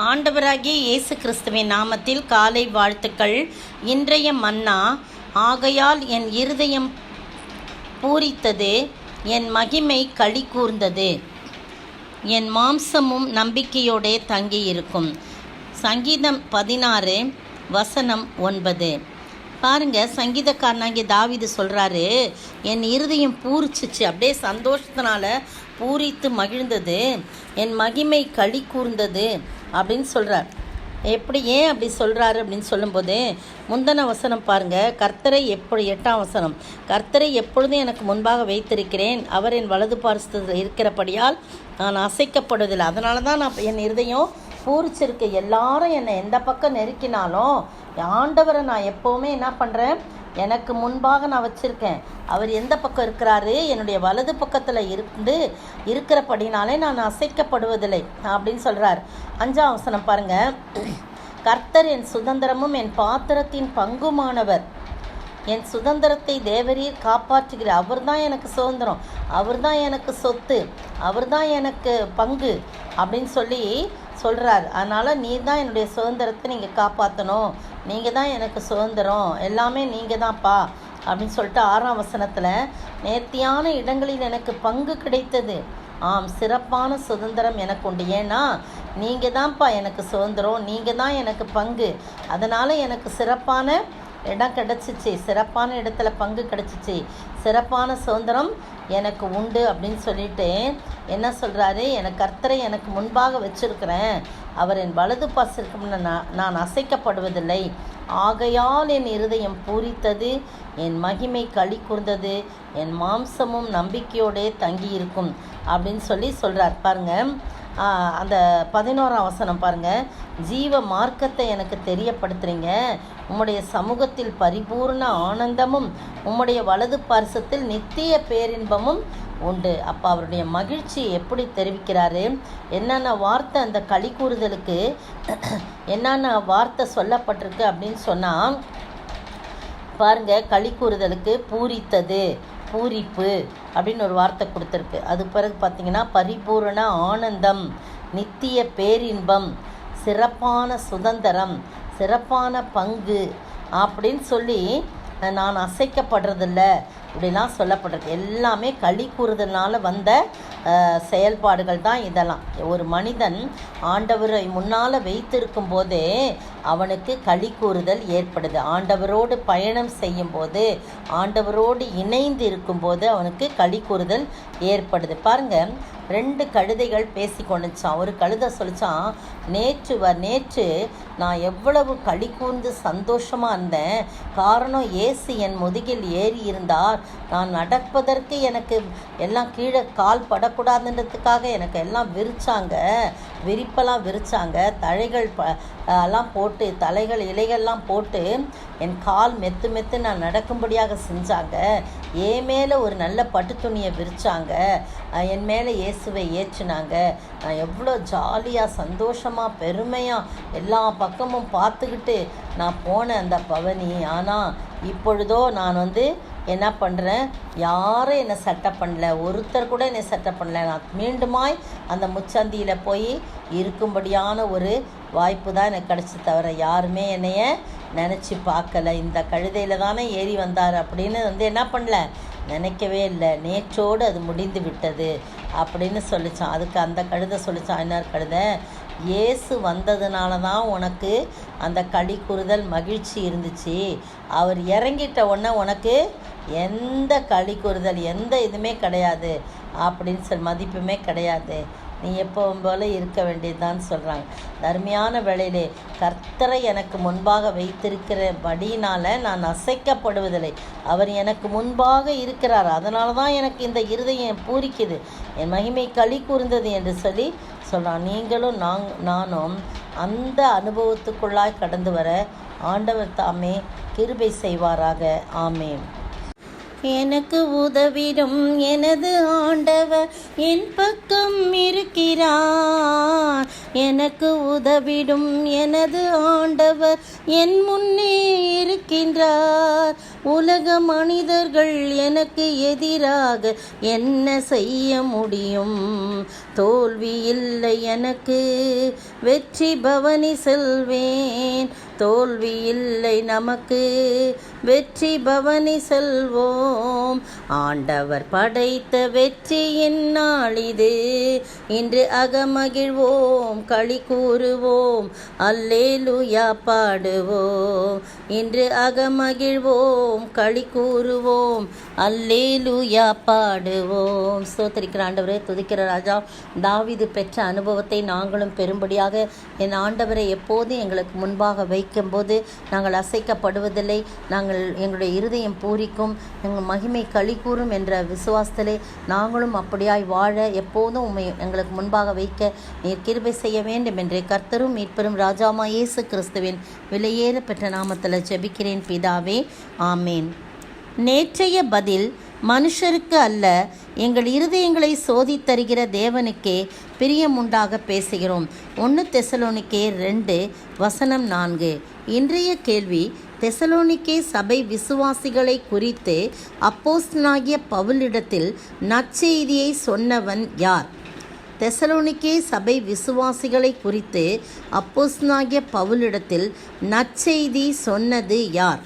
ஆண்டவராகிய இயேசு கிறிஸ்துவின் நாமத்தில் காலை வாழ்த்துக்கள். இன்றைய மன்னா, ஆகையால் என் இருதயம் பூரித்தது, என் மகிமை களி கூர்ந்தது, என் மாம்சமும் நம்பிக்கையோடே தங்கியிருக்கும். சங்கீதம் 16 வசனம் 9. பாருங்க, சங்கீதக்காரனாகிய தாவீது சொல்கிறாரு, என் இருதயம் பூரிச்சிச்சு, அப்படியே சந்தோஷத்தினால பூரித்து மகிழ்ந்தது, என் மகிமை களி கூர்ந்தது அப்படின்னு சொல்கிறார். ஏன் அப்படி சொல்கிறாரு அப்படின்னு சொல்லும்போது, முந்தின வசனம் பாருங்கள், கர்த்தரை 8ஆம் வசனம், கர்த்தரை எப்பொழுதும் எனக்கு முன்பாக வைத்திருக்கிறேன், அவர் என் வலது பார்சத்தில் இருக்கிறபடியால் நான் அசைக்கப்படுவதில்லை. அதனால தான் நான் என் இருதயம் பூரிச்சிருக்கு. எல்லாரும் என்னை எந்த பக்கம் நெருக்கினாலும் ஆண்டவரை நான் எப்போவுமே என்ன பண்ணுறேன், எனக்கு முன்பாக நான் வச்சுருக்கேன். அவர் எந்த பக்கம் இருக்கிறாரு, என்னுடைய வலது பக்கத்தில் இருக்கிறபடினாலே நான் அசைக்கப்படுவதில்லை அப்படின்னு சொல்கிறார். 5ஆம் வசனம் பாருங்கள், கர்த்தர் என் சுதந்திரமும் என் பாத்திரத்தின் பங்குமானவர், என் சுதந்திரத்தை தேவரீர் காப்பாற்றுகிறார். அவர் தான் எனக்கு சுதந்திரம், அவர் தான் எனக்கு சொத்து, அவர் தான் எனக்கு பங்கு அப்படின்னு சொல்கிறார். அதனால் நீ தான் என்னுடைய சுதந்திரத்தை நீங்கள் காப்பாற்றணும், நீங்கள் தான் எனக்கு சுதந்திரம், எல்லாமே நீங்கள் தான்ப்பா அப்படின்னு சொல்லிட்டு 6ஆம் வசனத்தில், நேர்த்தியான இடங்களில் எனக்கு பங்கு கிடைத்தது, ஆம் சிறப்பான சுதந்திரம் எனக்கு உண்டு. ஏன்னா நீங்கள் தான்ப்பா எனக்கு சுதந்திரம், நீங்கள் தான் எனக்கு பங்கு, அதனால் எனக்கு சிறப்பான இடம் கிடச்சிச்சு, சிறப்பான இடத்துல பங்கு கிடச்சிச்சு, சிறப்பான சுதந்திரம் எனக்கு உண்டு அப்படின்னு சொல்லிட்டு என்ன சொல்கிறாரு, எனக்கு கர்த்தரை எனக்கு முன்பாக வச்சுருக்கிறேன், அவர் என் வலது பார்த்திருக்கும், நான் அசைக்கப்படுவதில்லை. ஆகையால் என் இருதயம் பூரித்தது, என் மகிமை களி கூர்ந்தது, என் மாம்சமும் நம்பிக்கையோடே தங்கியிருக்கும் அப்படின்னு சொல்கிறார். பாருங்கள், அந்த 11ஆம் வசனம் பாருங்கள், ஜீவ மார்க்கத்தை எனக்கு தெரியப்படுத்துகிறீங்க, உம்முடைய சமூகத்தில் பரிபூர்ண ஆனந்தமும் உம்முடைய வலது பார்சத்தில் நித்திய பேரின்பமும் உண்டு. அப்போ அவருடைய மகிழ்ச்சி எப்படி தெரிவிக்கிறாரு, என்னென்ன வார்த்தை அந்த களி கூறுதலுக்கு என்னென்ன வார்த்தை சொல்லப்பட்டிருக்கு அப்படின்னு சொன்னால் பாருங்கள், களி கூறுதலுக்கு பூரித்தது, பூரிப்பு அப்படின்னு ஒரு வார்த்தை கொடுத்துருக்கு. அது பிறகு பார்த்திங்கன்னா பரிபூரண ஆனந்தம், நித்திய பேரின்பம், சிறப்பான சுதந்திரம், சிறப்பான பங்கு அப்படின்னு சொல்லி நான் அசைக்கப்படுறதில்ல இப்படிலாம் சொல்லப்பட்டிருக்கு. எல்லாமே களி கூறுதல்னால வந்த செயல்பாடுகள் தான் இதெல்லாம். ஒரு மனிதன் ஆண்டவரை முன்னால் வைத்திருக்கும் போதே அவனுக்கு களி கூறுதல் ஏற்படுது. ஆண்டவரோடு பயணம் செய்யும்போது, ஆண்டவரோடு இணைந்து இருக்கும்போது அவனுக்கு களி கூறுதல் ஏற்படுது. பாருங்கள், 2 கழுதைகள் பேசி கொண்டுச்சான். ஒரு கழுதை சொல்லிச்சான், நேற்று நான் எவ்வளவு களி கூர்ந்து சந்தோஷமாக இருந்தேன், காரணம் இயேசு என் முதுகில் ஏறி இருந்தார், நான் நடப்பதற்கு எனக்கு எல்லாம் கீழே கால் படக்கூடாதுன்றதுக்காக எனக்கு எல்லாம் விரிப்பெல்லாம் விரிச்சாங்க, தழைகள் எல்லாம் போட்டு, தலைகள் இலைகள்லாம் போட்டு என் கால் மெத்து நான் நடக்கும்படியாக செஞ்சாங்க, என் மேலே ஒரு நல்ல பட்டு துணியை விரிச்சாங்க, என் மேலே இயேசுவை ஏற்றினாங்க, நான் எவ்வளோ ஜாலியாக சந்தோஷமாக பெருமையாக எல்லா பக்கமும் பார்த்துக்கிட்டு நான் போனேன் அந்த பவனி. ஆனால் இப்பொழுதோ நான் என்ன பண்ணுறேன், யாரும் என்னை சட்டை பண்ணல, ஒருத்தர் கூட என்னை சட்டை பண்ணல, நான் மீண்டுமாய் அந்த முச்சந்தியில் போய் இருக்கும்படியான ஒரு வாய்ப்பு தான் எனக்கு கிடச்சி, தவிர யாருமே என்னைய நினச்சி பார்க்கல. இந்த கழுதையில் தானே ஏறி வந்தார் அப்படின்னு என்ன பண்ணல, நினைக்கவே இல்லை. நேற்றோடு அது முடிந்து விட்டது அப்படின்னு சொல்லித்தான். அதுக்கு அந்த கழுதை சொல்லித்தான், இன்னொரு கழுதை, இயேசு வந்ததுனால தான் உனக்கு அந்த களி கூறுதல் மகிழ்ச்சி இருந்துச்சு, அவர் இறங்கிட்ட உடனே உனக்கு எந்த களி கூறுதல் எந்த இதுவுமே கிடையாது அப்படின்னு மதிப்புமே கிடையாது, நீ எப்பவும் போல இருக்க வேண்டியதுதான் சொல்கிறாங்க. தர்மையான வேளையிலே கர்த்தரை எனக்கு முன்பாக வைத்திருக்கிறபடியினால் நான் அசைக்கப்படுவதில்லை, அவர் எனக்கு முன்பாக இருக்கிறார், அதனால தான் எனக்கு இந்த இருதயம் பூரிக்குது, என் மகிமை களி கூர்ந்தது என்று சொல்கிறான். நீங்களும் நானும் அந்த அனுபவத்துக்குள்ளாய் கடந்து வர ஆண்டவர் தாமே கிருபை செய்வாராக. ஆமென். எனக்கு உதவிடும் எனது ஆண்டவர் என் பக்கம் இருக்கிறார், எனக்கு உதவிடும் எனது ஆண்டவர் என் முன்னே இருக்கின்றார். உலக மனிதர்கள் எனக்கு எதிராக என்ன செய்ய முடியும்? தோல்வி இல்லை எனக்கு, வெற்றி பவனி செல்வேன். தோல்வி இல்லை நமக்கு, வெற்றி பவனி செல்வோம். ஆண்டவர் படைத்த வெற்றியின் நாளிது, இன்று அகமகிழ்வோம், களி கூறுவோம், அல்லேலூயா பாடுவோம். இன்று அகமகிழ்வோம், களி கூறுவோம், அல்லேலூயா பாடுவோம். ஸ்தோத்திரிக்கிற ஆண்டவரே, துதிக்கிற ராஜா, தாவீது பெற்ற அனுபவத்தை நாங்களும் பெறும்படியாக என் ஆண்டவரை எப்போதும் எங்களுக்கு முன்பாக வைக்கும்போது நாங்கள் அசைக்கப்படுவதில்லை. நாங்கள் எங்களுடைய இருதயம் பூரிக்கும், எங்கள் மகிமை களி கூறும் என்ற விசுவாசத்திலே நாங்களும் அப்படியாய் வாழ எப்போதும் உம்மை எங்களுக்கு முன்பாக வைக்க நீர் கிருபை செய்ய வேண்டும் என்று கர்த்தரும் மீட்பெரும் ராஜாமா இயேசு கிறிஸ்துவின் விலையேற பெற்ற நாமத்தில் ஜெபிக்கிறேன் பிதாவே, ஆமேன். நேற்றைய பதில்: மனுஷருக்கு அல்ல, எங்கள் இருதயங்களை சோதித்தருகிற தேவனுக்கே பிரியமுண்டாக பேசுகிறோம். 1 தெசலோனிக்கேயர் 2:4. இன்றைய கேள்வி: தெசலோனிக்கே சபை விசுவாசிகளை குறித்து அப்போஸ்தலனாகிய பவுலிடத்தில் நற்செய்தியை சொன்னவன் யார்? தெசலோனிக்கே சபை விசுவாசிகளை குறித்து அப்போஸ்தலனாகிய பவுலிடத்தில் நற்செய்தி சொன்னது யார்?